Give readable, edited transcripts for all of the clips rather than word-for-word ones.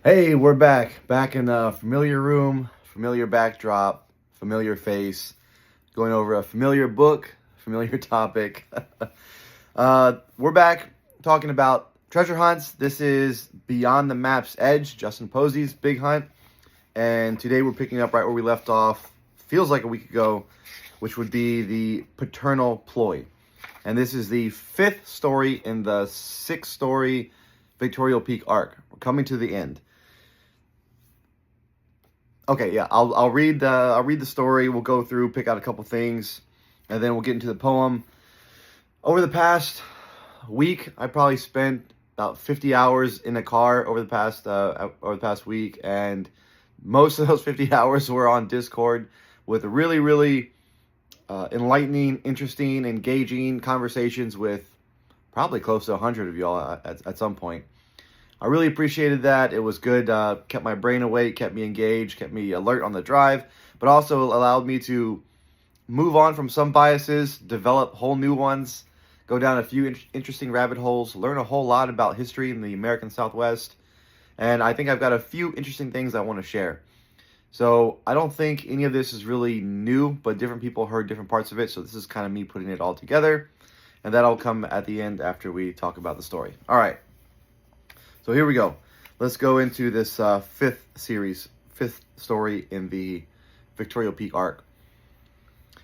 Hey, we're back in a familiar room, familiar backdrop, familiar face, going over a familiar book, familiar topic. We're back talking about treasure hunts. This is Beyond the Map's Edge, Justin Posey's big hunt. And today we're picking up right where we left off, feels like a week ago, which would be the Parental Ploy. And this is the 5th story in the 6-story Victoria Peak arc. We're coming to the end. Okay, yeah, I'll read the story. We'll go through, pick out a couple things, and then we'll get into the poem. Over the past week, I probably spent about 50 hours in a car over the past week, and most of those 50 hours were on Discord with really enlightening, interesting, engaging conversations with probably close to 100 of y'all at some point. I really appreciated that. It was good. Kept my brain awake, kept me engaged, kept me alert on the drive, but also allowed me to move on from some biases, develop whole new ones, go down a few interesting rabbit holes, learn a whole lot about history in the American Southwest, and I think I've got a few interesting things I want to share. So I don't think any of this is really new, but different people heard different parts of it, so this is kind of me putting it all together, and that'll come at the end after we talk about the story. All right. So here we go. Let's go into this 5th story in the Victoria Peak arc.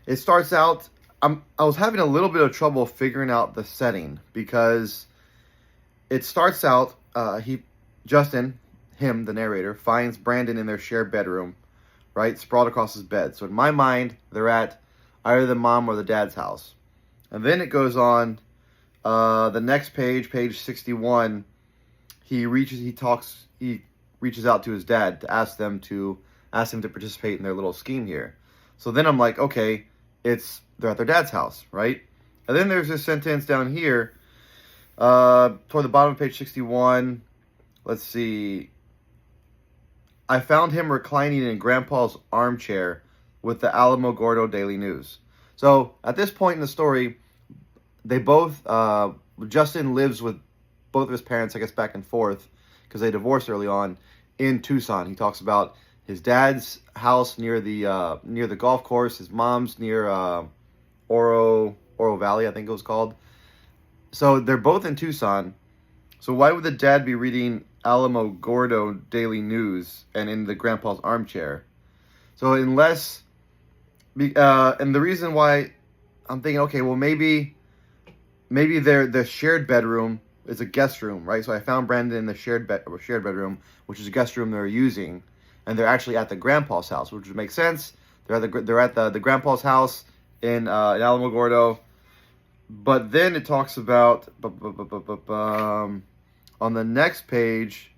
It starts out, I was having a little bit of trouble figuring out the setting because it starts out, Justin, the narrator, finds Brandon in their shared bedroom, right, sprawled across his bed. So in my mind, they're at either the mom or the dad's house. And then it goes on, the next page, page 61, he reaches out to his dad to ask him to participate in their little scheme here. So then I'm like, okay, they're at their dad's house, right? And then there's this sentence down here, toward the bottom of page 61. Let's see. I found him reclining in Grandpa's armchair with the Alamogordo Daily News. So at this point in the story, they both, Justin lives with both of his parents, I guess, back and forth because they divorced early on in Tucson. He talks about his dad's house near the golf course, his mom's near Oro Valley, I think it was called. So they're both in Tucson. So why would the dad be reading Alamogordo Daily News and in the grandpa's armchair? So and the reason why I'm thinking, okay, well maybe the shared bedroom is a guest room, right? So I found Brandon in the shared bedroom, which is a guest room they're using, and they're actually at the grandpa's house, which would make sense. They're at the grandpa's house in Alamogordo. But then it talks about on the next page.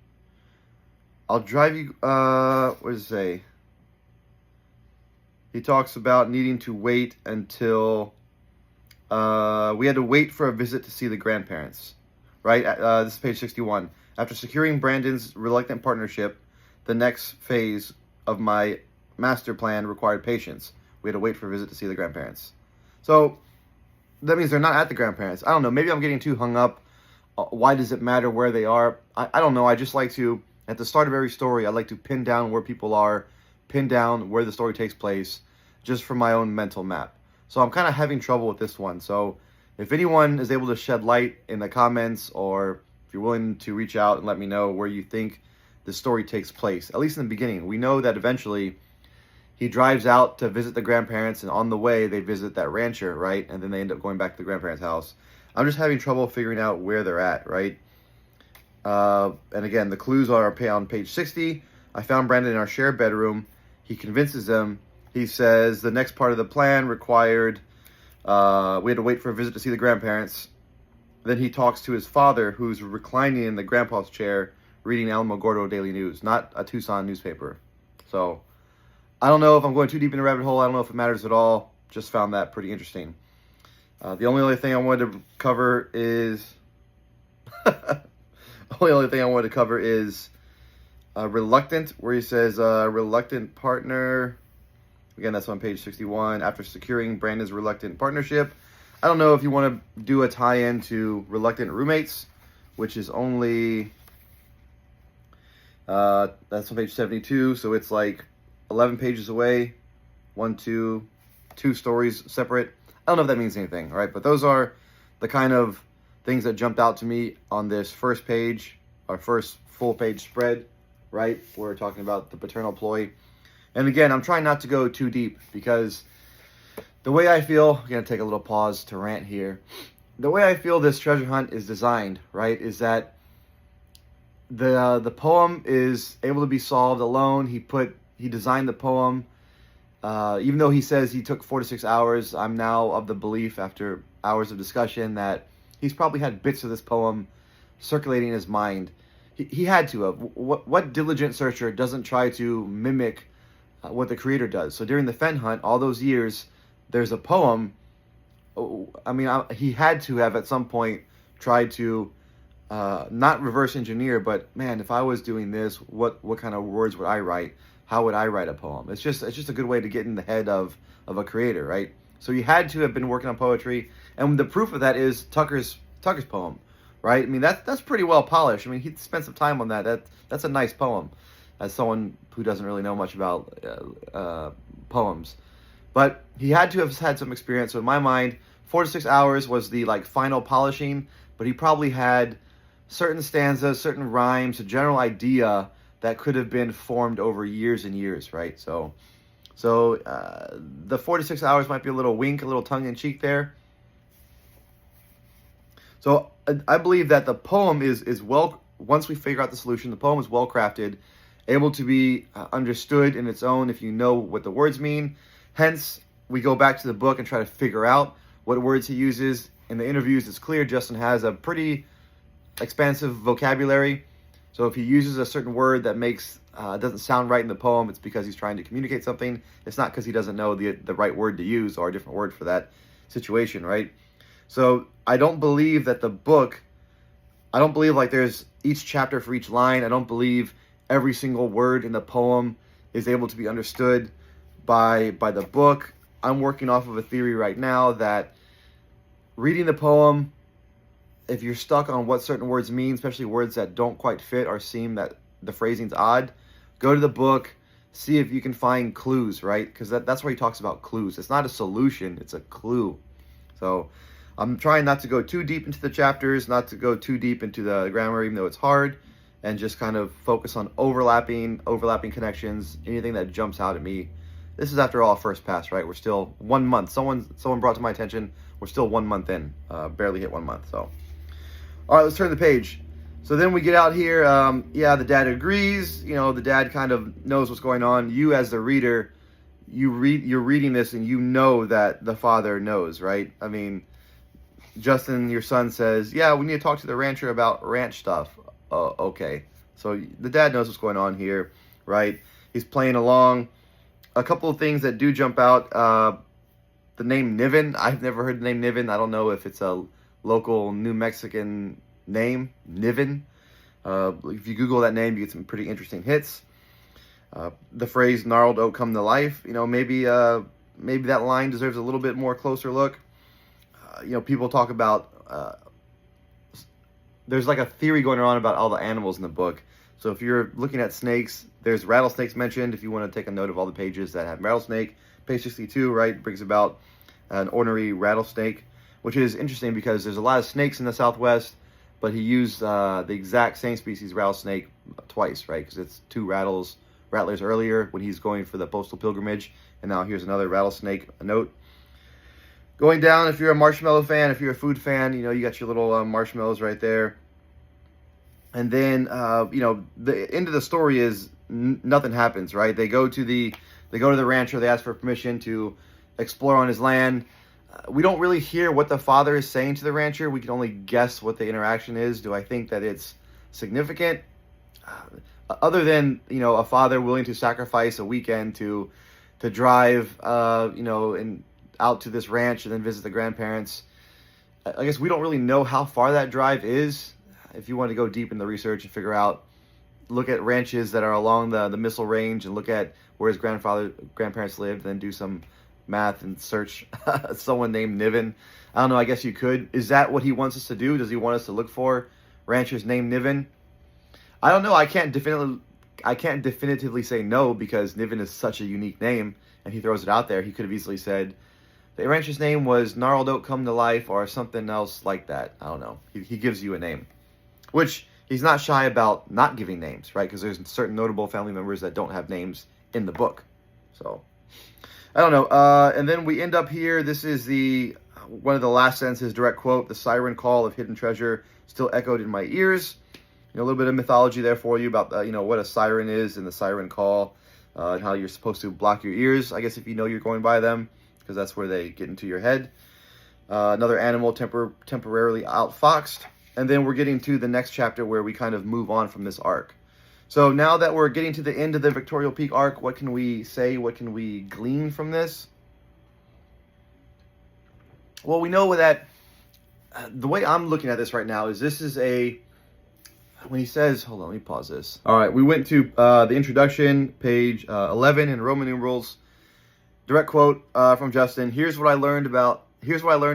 I'll drive you. What does it say? He talks about needing to wait until we had to wait for a visit to see the grandparents. Right? This is page 61. After securing Brandon's reluctant partnership, the next phase of my master plan required patience. We had to wait for a visit to see the grandparents. So that means they're not at the grandparents. I don't know. Maybe I'm getting too hung up. Why does it matter where they are? I don't know. I just like to, at the start of every story, I like to pin down where people are, pin down where the story takes place, just for my own mental map. So I'm kind of having trouble with this one. So if anyone is able to shed light in the comments, or if you're willing to reach out and let me know where you think the story takes place, at least in the beginning. We know that eventually he drives out to visit the grandparents, and on the way they visit that rancher, right? And then they end up going back to the grandparents' house. I'm just having trouble figuring out where they're at, right? And again, the clues are on page 60. I found Brandon in our shared bedroom. He convinces them. He says the next part of the plan required... we had to wait for a visit to see the grandparents. Then he talks to his father, who's reclining in the grandpa's chair, reading Alamogordo Daily News, not a Tucson newspaper. So, I don't know if I'm going too deep in the rabbit hole. I don't know if it matters at all. Just found that pretty interesting. The only other thing I wanted to cover is... Reluctant, where he says, reluctant partner... Again, that's on page 61. After securing Brandon's reluctant partnership. I don't know if you want to do a tie-in to Reluctant Roommates, which is only That's on page 72, so it's like 11 pages away. Two stories separate. I don't know if that means anything, right? But those are the kind of things that jumped out to me on this first page, our first full page spread, right? We're talking about the paternal ploy. And again, I'm trying not to go too deep because the way I feel, I'm going to take a little pause to rant here. The way I feel this treasure hunt is designed, right, is that the poem is able to be solved alone. He designed the poem. Even though he says he took 4 to 6 hours, I'm now of the belief after hours of discussion that he's probably had bits of this poem circulating in his mind. He had to have. What diligent searcher doesn't try to mimic what the creator does? So during the Fen hunt, all those years, there's a poem. I mean, he had to have at some point tried to not reverse engineer, but man, if I was doing this, what kind of words would I write? How would I write a poem? It's just a good way to get in the head of a creator, right? So you had to have been working on poetry, and the proof of that is Tucker's poem, right? I mean, that's pretty well polished. I mean, he spent some time on that. That's a nice poem, as someone who doesn't really know much about poems. But he had to have had some experience. So in my mind, 4 to 6 hours was the like final polishing, but he probably had certain stanzas, certain rhymes, a general idea that could have been formed over years and years, right? So the 4 to 6 hours might be a little wink, a little tongue-in-cheek there. So I believe that the poem is well, once we figure out the solution, the poem is well crafted, able to be understood in its own if you know what the words mean. Hence, we go back to the book and try to figure out what words he uses. In the interviews, it's clear Justin has a pretty expansive vocabulary. So if he uses a certain word that doesn't sound right in the poem, it's because he's trying to communicate something. It's not because he doesn't know the right word to use or a different word for that situation, right? So I don't believe that the book, I don't believe like there's each chapter for each line. I don't believe every single word in the poem is able to be understood by the book. I'm working off of a theory right now that reading the poem, if you're stuck on what certain words mean, especially words that don't quite fit or seem that the phrasing's odd, go to the book, see if you can find clues, right? Because that's where he talks about clues. It's not a solution, it's a clue. So I'm trying not to go too deep into the chapters, not to go too deep into the grammar, even though it's hard, and just kind of focus on overlapping connections, anything that jumps out at me. This is, after all, first pass, right? We're still 1 month. Someone brought to my attention, we're still 1 month in, barely hit 1 month, so. All right, let's turn the page. So then we get out here. Yeah, the dad agrees. You know, the dad kind of knows what's going on. You, as the reader, you're reading this and you know that the father knows, right? I mean, Justin, your son, says, yeah, we need to talk to the rancher about ranch stuff. Okay. So the dad knows what's going on here, right? He's playing along. A couple of things that do jump out. The name Niven. I've never heard the name Niven. I don't know if it's a local New Mexican name, Niven. If you Google that name, you get some pretty interesting hits. The phrase "gnarled oak come to life," you know, maybe that line deserves a little bit more closer look. You know, people talk about there's like a theory going around about all the animals in the book. So if you're looking at snakes, there's rattlesnakes mentioned. If you want to take a note of all the pages that have rattlesnake, page 62, right, brings about an ornery rattlesnake, which is interesting because there's a lot of snakes in the Southwest, but he used the exact same species rattlesnake twice, right? Because it's 2 rattlers earlier when he's going for the postal pilgrimage, and now here's another rattlesnake note. Going down, if you're a marshmallow fan, if you're a food fan, you know, you got your little marshmallows right there. And then, you know, the end of the story is nothing happens, right? They go to the rancher, they ask for permission to explore on his land. We don't really hear what the father is saying to the rancher. We can only guess what the interaction is. Do I think that it's significant? Other than, you know, a father willing to sacrifice a weekend to drive, you know, out to this ranch and then visit the grandparents. I guess we don't really know how far that drive is. If you want to go deep in the research and figure out, look at ranches that are along the Missile Range and look at where his grandparents lived, then do some math and search someone named Niven. I don't know, I guess you could. Is that what he wants us to do? Does he want us to look for ranchers named Niven? I don't know. I can't I can't definitively say no because Niven is such a unique name, and he throws it out there. He could have easily said the rancher's name was Gnarled Oak Come to Life or something else like that. I don't know. He gives you a name, which he's not shy about not giving names, right? Because there's certain notable family members that don't have names in the book. So, I don't know. And then we end up here. This is one of the last sentences, direct quote, "The siren call of hidden treasure still echoed in my ears." A little bit of mythology there for you about, what a siren is and the siren call and how you're supposed to block your ears, I guess, if you know you're going by them, because that's where they get into your head. Another animal temporarily outfoxed. And then we're getting to the next chapter where we kind of move on from this arc. So now that we're getting to the end of the Victorial Peak arc, what can we say? What can we glean from this? Well, we know that the way I'm looking at this right now is this is when he says, hold on, let me pause this. All right, we went to the introduction, page 11 in Roman numerals. Direct quote from Justin. Here's what I learned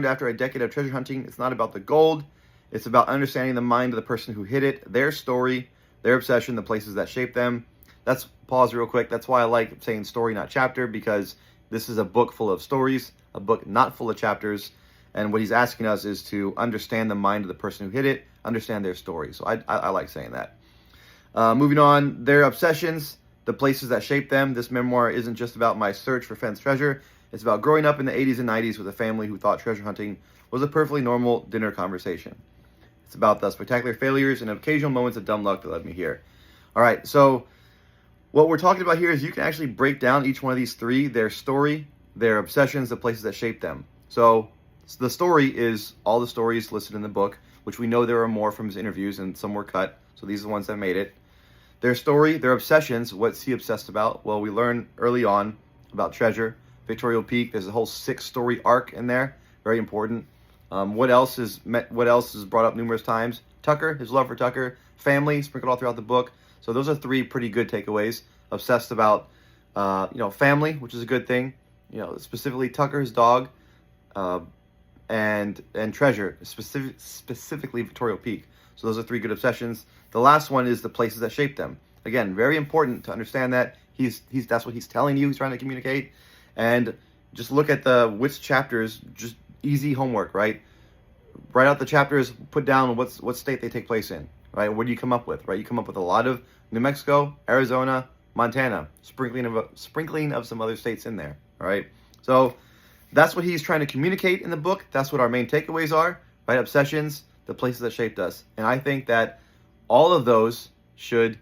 after a decade of treasure hunting. It's not about the gold. It's about understanding the mind of the person who hid it, their story, their obsession, the places that shape them. That's, pause real quick. That's why I like saying story, not chapter, because this is a book full of stories, a book not full of chapters. And what he's asking us is to understand the mind of the person who hid it, understand their story. So I like saying that. Moving on, their obsessions, the places that shape them. This memoir isn't just about my search for Fenn's treasure. It's about growing up in the 80s and 90s with a family who thought treasure hunting was a perfectly normal dinner conversation. It's about the spectacular failures and occasional moments of dumb luck that led me here. All right, so what we're talking about here is you can actually break down each one of these three, their story, their obsessions, the places that shape them. So the story is all the stories listed in the book, which we know there are more from his interviews and some were cut. So these are the ones that made it. Their story, their obsessions, what's he obsessed about? Well, we learn early on about treasure, Victorial Peak. There's a whole 6-story arc in there, very important. What else is brought up numerous times? Tucker, his love for Tucker, family sprinkled all throughout the book. So those are 3 pretty good takeaways. Obsessed about, family, which is a good thing. Specifically Tucker, his dog, and treasure, specifically Victorial Peak. So those are 3 good obsessions. The last one is the places that shape them. Again, very important to understand that that's what he's telling you. He's trying to communicate, and just look at which chapters. Just easy homework, right? Write out the chapters. Put down what state they take place in. Right? What do you come up with? Right? You come up with a lot of New Mexico, Arizona, Montana, sprinkling of some other states in there. All right. So that's what he's trying to communicate in the book. That's what our main takeaways are, right? Obsessions, the places that shaped us. And I think that all of those should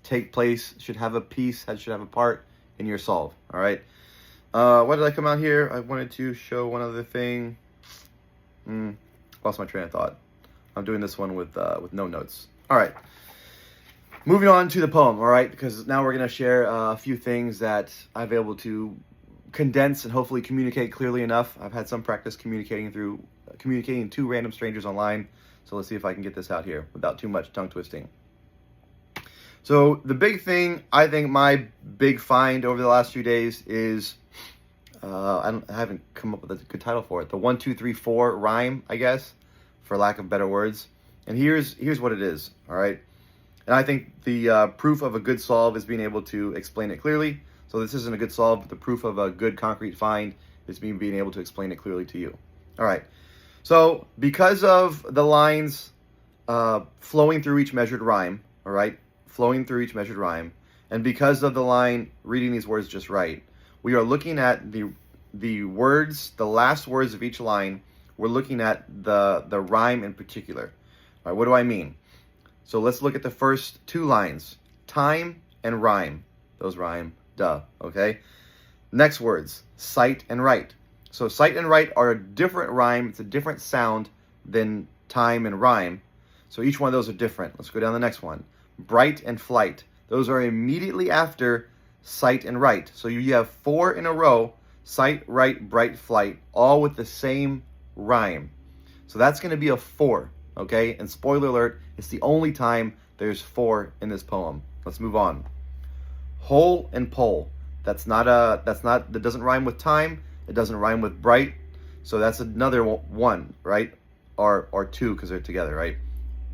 take place, should have a piece, should have a part in your solve, all right? Why did I come out here? I wanted to show one other thing. Lost my train of thought. I'm doing this one with no notes. All right. Moving on to the poem, all right? Because now we're going to share a few things that I've been able to condense and hopefully communicate clearly enough. I've had some practice communicating to random strangers online. So let's see if I can get this out here without too much tongue twisting. So the big thing, I think my big find over the last few days is, I haven't come up with a good title for it. The 1, 2, 3, 4 rhyme, I guess, for lack of better words. And here's what it is, all right? And I think the proof of a good solve is being able to explain it clearly. So this isn't a good solve, but the proof of a good concrete find is being able to explain it clearly to you. All right. So because of the lines flowing through each measured rhyme, all right, flowing through each measured rhyme, and because of the line reading these words just right, we are looking at the words, the last words of each line. We're looking at the rhyme in particular. All right, what do I mean? So let's look at the first 2 lines, time and rhyme. Those rhyme, duh, okay? Next words, sight and right. So sight and right are a different rhyme. It's a different sound than time and rhyme. So each one of those are different. Let's go down to the next one. Bright and flight. Those are immediately after sight and right. So you have 4 in a row, sight, right, bright, flight, all with the same rhyme. So that's going to be a 4, okay? And spoiler alert, it's the only time there's 4 in this poem. Let's move on. Hole and pole. That doesn't rhyme with time. It doesn't rhyme with bright, so that's another 1, right? Or 2 because they're together, right?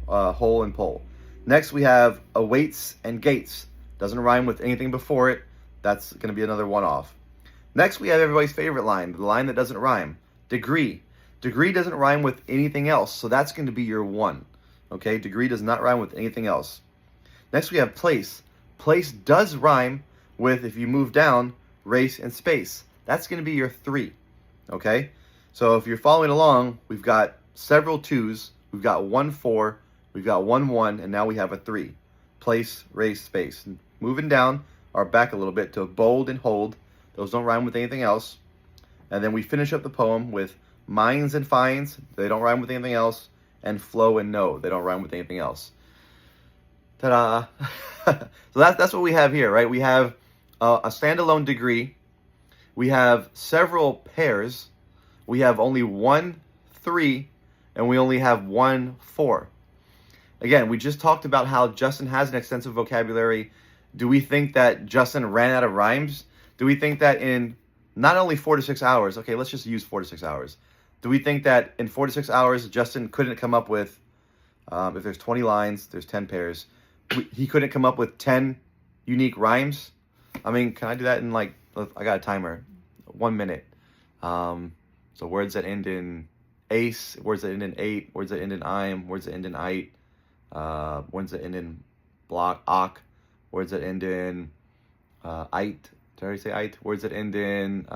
Hole and pole. Next we have awaits and gates. Doesn't rhyme with anything before it. That's going to be another one off. Next, we have everybody's favorite line, the line that doesn't rhyme. Degree. Degree doesn't rhyme with anything else, so that's going to be your 1. Okay, degree does not rhyme with anything else. Next, we have place. Place does rhyme with, if you move down, race and space. That's going to be your 3. Okay, so if you're following along, we've got several 2s. We've got 1 4. We've got 1 1, and now we have a 3. Place, race, space. Moving down or back a little bit to bold and hold. Those don't rhyme with anything else. And then we finish up the poem with minds and finds. They don't rhyme with anything else. And flow and know. They don't rhyme with anything else. Ta-da! So that's what we have here, right? We have a standalone degree. We have several pairs. We have only 1 3, and we only have 1 4. Again, we just talked about how Justin has an extensive vocabulary. Do we think that Justin ran out of rhymes? Do we think that in not only 4 to 6 hours, okay, let's just use 4 to 6 hours. Do we think that in 4 to 6 hours, Justin couldn't come up with, if there's 20 lines, there's 10 pairs, he couldn't come up with 10 unique rhymes? I mean, can I do that in like, I got a timer, 1 minute. So words that end in ace, words that end in ate, words that end in I'm, words that end in ite, words that end in block, och, words that end in ite. Did I already say ite? Words that end in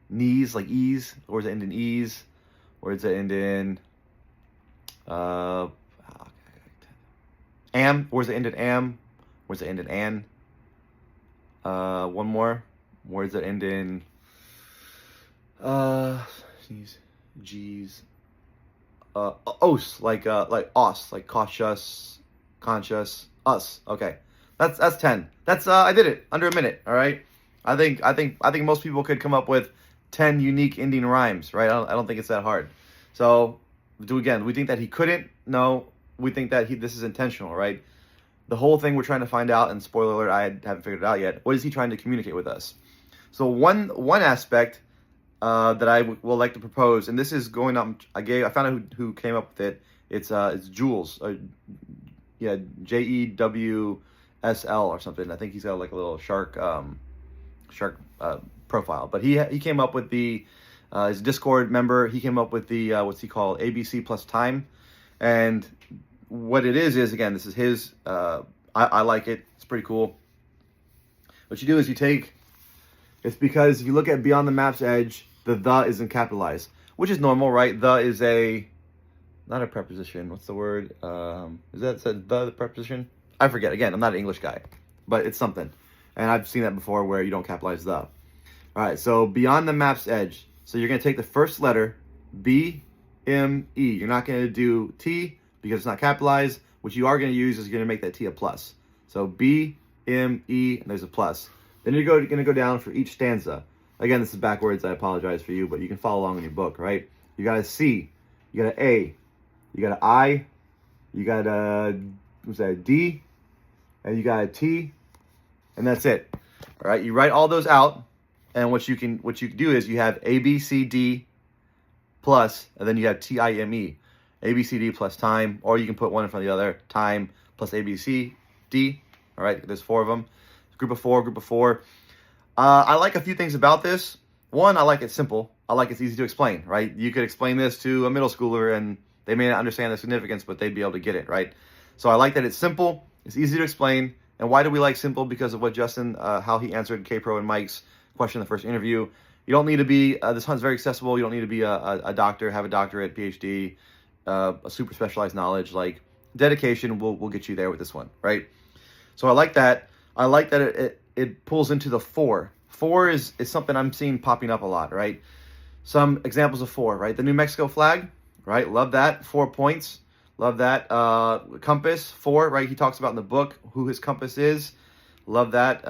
knees, like ease. Words that end in ease. Words that end in am. Words that end in am. Words that end in an. One more. Words that end in G's. Os, like os, like cautious, conscious, us. Okay. That's 10. That's I did it under a minute. All right. I think most people could come up with 10 unique ending rhymes. Right. I don't think it's that hard. So do again. We think that he couldn't. No. We think that this is intentional. Right. The whole thing we're trying to find out, and spoiler alert, I haven't figured it out yet. What is he trying to communicate with us? So one aspect that I will like to propose, and this is going up. I found out who came up with it. It's Jewls. Yeah, JEWSL or something. I think he's got like a little shark profile. But he came up with the his Discord member. He came up with the what's he called, ABC plus time, and what it is again, this is his. I like it. It's pretty cool. What you do is you take. It's because if you look at Beyond the Map's Edge, the isn't capitalized, which is normal, right? The is not a preposition. What's the word? Is that the preposition? I forget. Again, I'm not an English guy, but it's something. And I've seen that before where you don't capitalize the. All right, so Beyond the Map's Edge. So you're going to take the first letter, B, M, E. You're not going to do T because it's not capitalized. What you are going to use is you're going to make that T a plus. So B, M, E, and there's a plus. Then you're going to go down for each stanza. Again, this is backwards. I apologize for you, but you can follow along in your book, right? You got a C, you got an A, you got an I, you got a D, and you got a T, and that's it. All right, you write all those out, and what you can do is you have A, B, C, D plus, and then you have TIME, A, B, C, D plus time, or you can put one in front of the other, time plus A, B, C, D. All right, there's 4 of them. Group of 4. I like a few things about this. One, I like it simple. I like it's easy to explain, right? You could explain this to a middle schooler and they may not understand the significance, but they'd be able to get it, right? So I like that it's simple, it's easy to explain. And why do we like simple? Because of what Justin, how he answered K-Pro and Mike's question in the first interview. You don't need to be, this hunt's very accessible. You don't need to be a doctor, have a doctorate, PhD, a super specialized knowledge. Like dedication will get you there with this one, right? So I like that. I like that it pulls into the 4. 4 is something I'm seeing popping up a lot, right? Some examples of 4, right? The New Mexico flag, right? Love that. 4 points. Love that. Compass, 4, right? He talks about in the book who his compass is. Love that.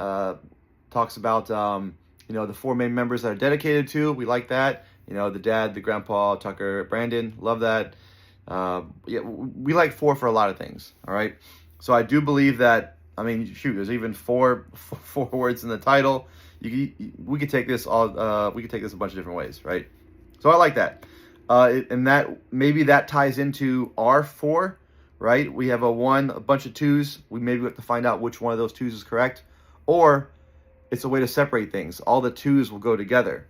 Talks about, the 4 main members that are dedicated to. We like that. The dad, the grandpa, Tucker, Brandon. Love that. Yeah, we like 4 for a lot of things, all right? So I do believe that, there's even four words in the title. We could take this all. We could take this a bunch of different ways, right? So I like that, and that maybe that ties into R4, right? We have a 1, a bunch of 2s. We maybe have to find out which one of those 2s is correct. Or it's a way to separate things. All the 2s will go together.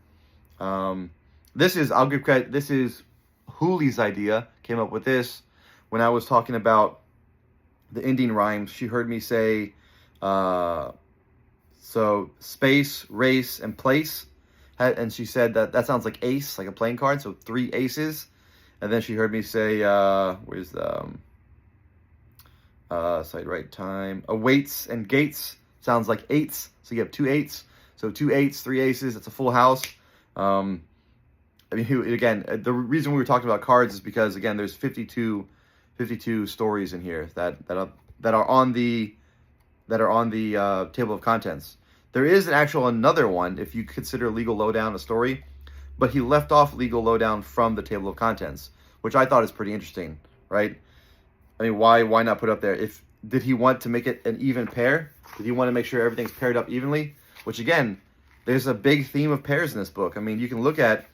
This is, I'll give credit, this is Huli's idea. Came up with this when I was talking about the ending rhymes. She heard me say, so space, race, and place. And she said that sounds like ace, like a playing card. So 3 aces. And then she heard me say, where's the, side right time. Weights and gates sounds like 8s. So you have 2 8s. So 2 8s, 3 aces. It's a full house. I mean, again, the reason we were talking about cards is because, again, there's 52 stories in here that are on the table of contents. There is another one if you consider Legal Lowdown a story, but he left off Legal Lowdown from the table of contents, which I thought is pretty interesting, right? I mean, why not put up there? Did he want to make it an even pair? Did he want to make sure everything's paired up evenly? Which, again, there's a big theme of pairs in this book. I mean, you can look at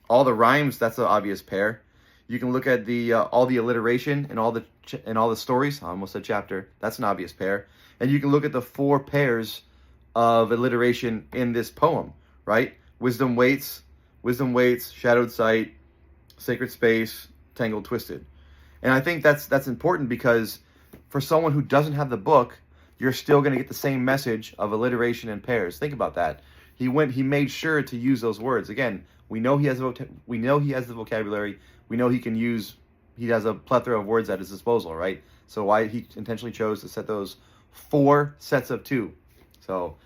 all the rhymes. That's an obvious pair. You can look at the all the alliteration and all the stories. I almost said chapter. That's an obvious pair. And you can look at the 4 pairs of alliteration in this poem, right? Wisdom waits, shadowed sight, sacred space, tangled, twisted. And I think that's important because for someone who doesn't have the book, you're still going to get the same message of alliteration and pairs. Think about that. He made sure to use those words. Again, we know he has the vocabulary. We know he has a plethora of words at his disposal, right? So why he intentionally chose to set those 4 sets of 2. So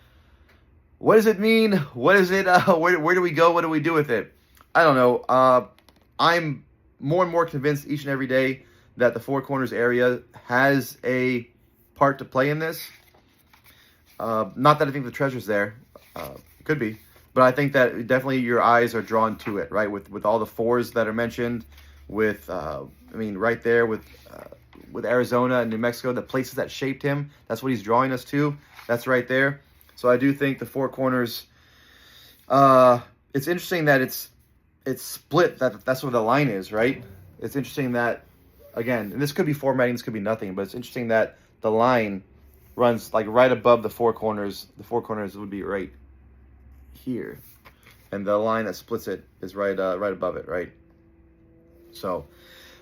what does it mean? What is it? Where do we go? What do we do with it? I don't know. I'm more and more convinced each and every day that the Four Corners area has a part to play in this. Not that I think the treasure's there. Could be. But I think that definitely your eyes are drawn to it, right? With all the 4s that are mentioned, with I mean, right there with Arizona and New Mexico, the places that shaped him. That's what he's drawing us to. That's right there. So I do think the Four Corners. It's interesting that it's split. That's where the line is, right? It's interesting that, again, and this could be formatting, this could be nothing, but it's interesting that the line runs like right above the Four Corners. The Four Corners would be right here, and the line that splits it is right above it, right? So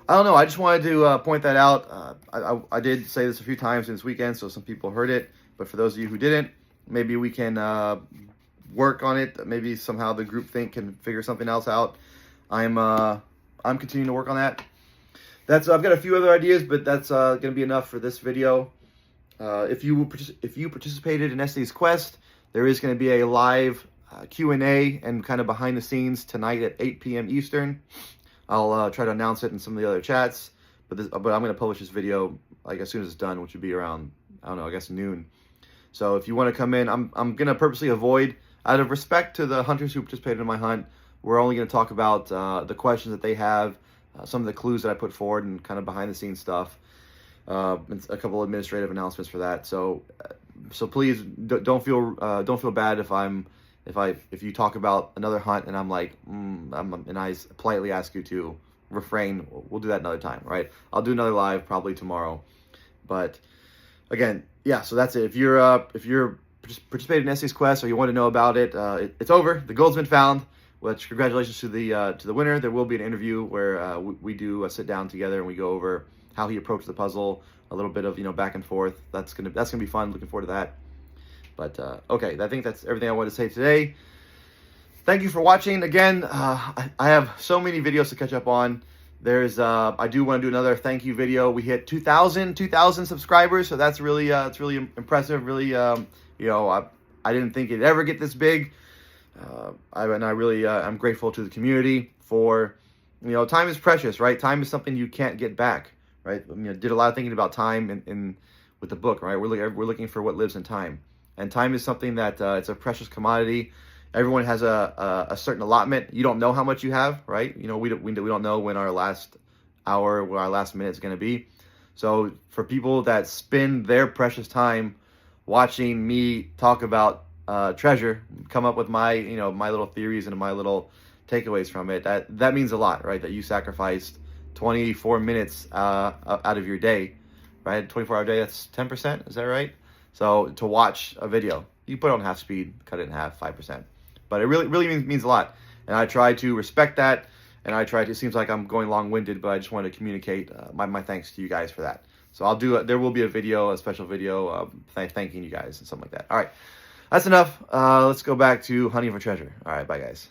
I don't know, I just wanted to point that out. I did say this a few times this weekend, so some people heard it, but for those of you who didn't, maybe we can work on it. Maybe somehow the group think can figure something else out. I'm continuing to work on that. I've got a few other ideas, but that's gonna be enough for this video. If you participated in Essays Quest, there is going to be a live Q&A and kind of behind the scenes tonight at 8 p.m. Eastern. I'll try to announce it in some of the other chats, but I'm going to publish this video like as soon as it's done, which would be around, I don't know, I guess noon. So if you want to come in, I'm going to purposely avoid, out of respect to the hunters who participated in my hunt, we're only going to talk about the questions that they have, some of the clues that I put forward, and kind of behind the scenes stuff. And a couple administrative announcements for that. So please don't feel bad if you talk about another hunt and I'm like, and I politely ask you to refrain. We'll do that another time, right? I'll do another live probably tomorrow. But again, yeah. So that's it. If you're participating in Essays Quest or you want to know about it, it's over. The gold's been found. Which congratulations to the winner. There will be an interview where we do a sit down together and we go over how he approached the puzzle, a little bit of back and forth. That's gonna be fun. Looking forward to that. But okay, I think that's everything I wanted to say today. Thank you for watching. Again, I have so many videos to catch up on. I do want to do another thank you video. We hit 2,000 subscribers, so that's really it's really impressive. Really, I didn't think it'd ever get this big. I'm grateful to the community for, time is precious, right? Time is something you can't get back, right? Did a lot of thinking about time with the book, right? We're looking for what lives in time, and time is something that it's a precious commodity. Everyone has a certain allotment. You don't know how much you have, right? We don't know when our last hour, or our last minute is going to be. So for people that spend their precious time watching me talk about treasure, come up with my my little theories and my little takeaways from it, that means a lot, right? That you sacrificed 24 minutes out of your day, right? 24-hour day, that's 10%, is that right? So to watch a video, you put it on half speed, cut it in half, 5%. But it really means a lot. And I try to respect that. And I try to, it seems like I'm going long-winded, but I just wanted to communicate my thanks to you guys for that. So I'll do, there will be a video, a special video thanking you guys and something like that. All right, that's enough. Let's go back to hunting for treasure. All right, bye guys.